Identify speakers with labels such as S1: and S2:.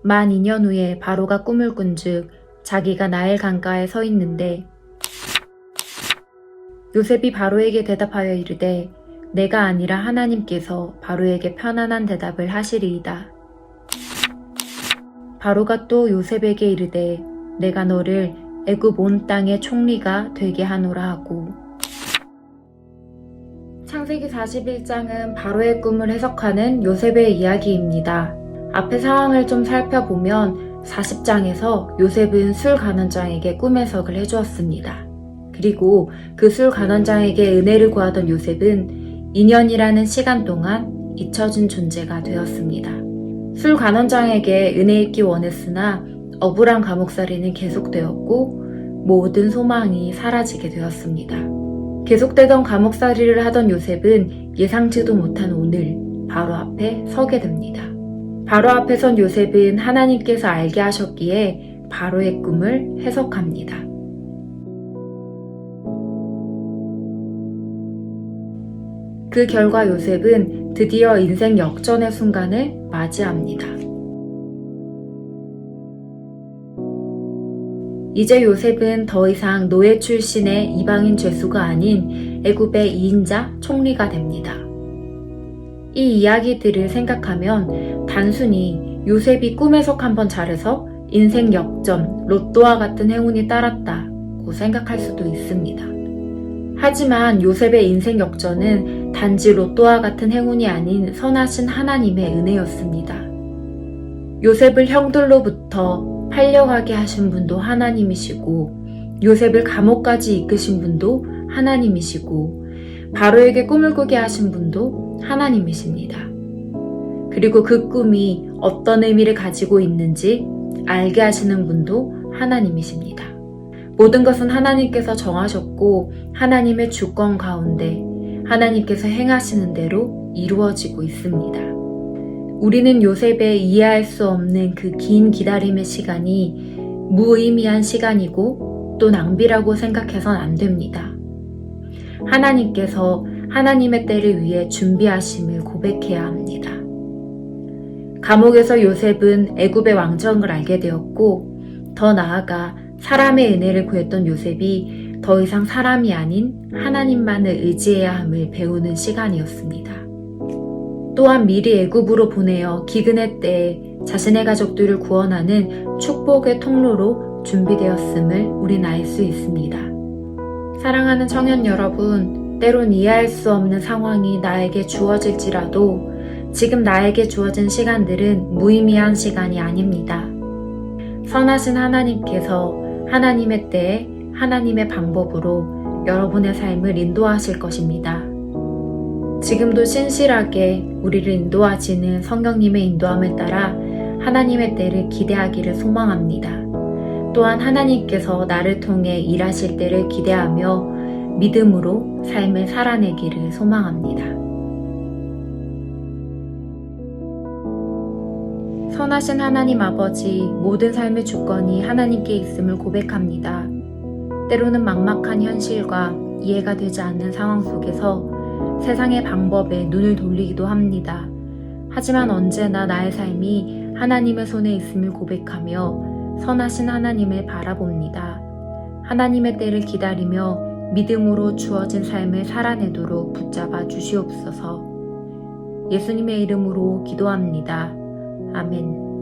S1: 만 2년 후에 바로가 꿈을 꾼즉 자기가 나일 강가에 서 있는데 요셉이 바로에게 대답하여 이르되 내가 아니라 하나님께서 바로에게 편안한 대답을 하시리이다. 바로가 또 요셉에게 이르되 내가 너를 애굽 온 땅의 총리가 되게 하노라 하고. 창세기 41장은 바로의 꿈을 해석하는 요셉의 이야기입니다. 앞의 상황을 좀 살펴보면 40장에서 요셉은 술 간원장에게 꿈 해석을 해주었습니다. 그리고 그 술 간원장에게 은혜를 구하던 요셉은 2년이라는 시간 동안 잊혀진 존재가 되었습니다. 술 간원장에게 은혜 있기 원했으나 억울한 감옥살이는 계속되었고 모든 소망이 사라지게 되었습니다. 계속되던 감옥살이를 하던 요셉은 예상치도 못한 오늘 바로 앞에 서게 됩니다. 바로 앞에 선 요셉은 하나님께서 알게 하셨기에 바로의 꿈을 해석합니다. 그 결과 요셉은 드디어 인생 역전의 순간을 맞이합니다. 이제 요셉은 더 이상 노예 출신의 이방인 죄수가 아닌 애굽의 2인자 총리가 됩니다. 이 이야기들을 생각하면 단순히 요셉이 꿈 해석 한번 잘해서 인생 역전, 로또와 같은 행운이 따랐다고 생각할 수도 있습니다. 하지만 요셉의 인생 역전은 단지 로또와 같은 행운이 아닌 선하신 하나님의 은혜였습니다. 요셉을 형들로부터 팔려가게 하신 분도 하나님이시고 요셉을 감옥까지 이끄신 분도 하나님이시고 바로에게 꿈을 꾸게 하신 분도 하나님이십니다. 그리고 그 꿈이 어떤 의미를 가지고 있는지 알게 하시는 분도 하나님이십니다. 모든 것은 하나님께서 정하셨고 하나님의 주권 가운데 하나님께서 행하시는 대로 이루어지고 있습니다. 우리는 요셉의 이해할 수 없는 그 긴 기다림의 시간이 무의미한 시간이고 또 낭비라고 생각해선 안 됩니다. 하나님께서 하나님의 때를 위해 준비하심을 고백해야 합니다. 감옥에서 요셉은 애굽의 왕정을 알게 되었고 더 나아가 사람의 은혜를 구했던 요셉이 더 이상 사람이 아닌 하나님만을 의지해야 함을 배우는 시간이었습니다. 또한 미리 애굽으로 보내어 기근의 때에 자신의 가족들을 구원하는 축복의 통로로 준비되었음을 우린 알 수 있습니다. 사랑하는 청년 여러분, 때론 이해할 수 없는 상황이 나에게 주어질지라도 지금 나에게 주어진 시간들은 무의미한 시간이 아닙니다. 선하신 하나님께서 하나님의 때에 하나님의 방법으로 여러분의 삶을 인도하실 것입니다. 지금도 신실하게 우리를 인도하시는 성령님의 인도함을 따라 하나님의 때를 기대하기를 소망합니다. 또한 하나님께서 나를 통해 일하실 때를 기대하며 믿음으로 삶을 살아내기를 소망합니다. 선하신 하나님 아버지, 모든 삶의 주권이 하나님께 있음을 고백합니다. 때로는 막막한 현실과 이해가 되지 않는 상황 속에서 세상의 방법에 눈을 돌리기도 합니다. 하지만 언제나 나의 삶이 하나님의 손에 있음을 고백하며 선하신 하나님을 바라봅니다. 하나님의 때를 기다리며 믿음으로 주어진 삶을 살아내도록 붙잡아 주시옵소서. 예수님의 이름으로 기도합니다. 아멘.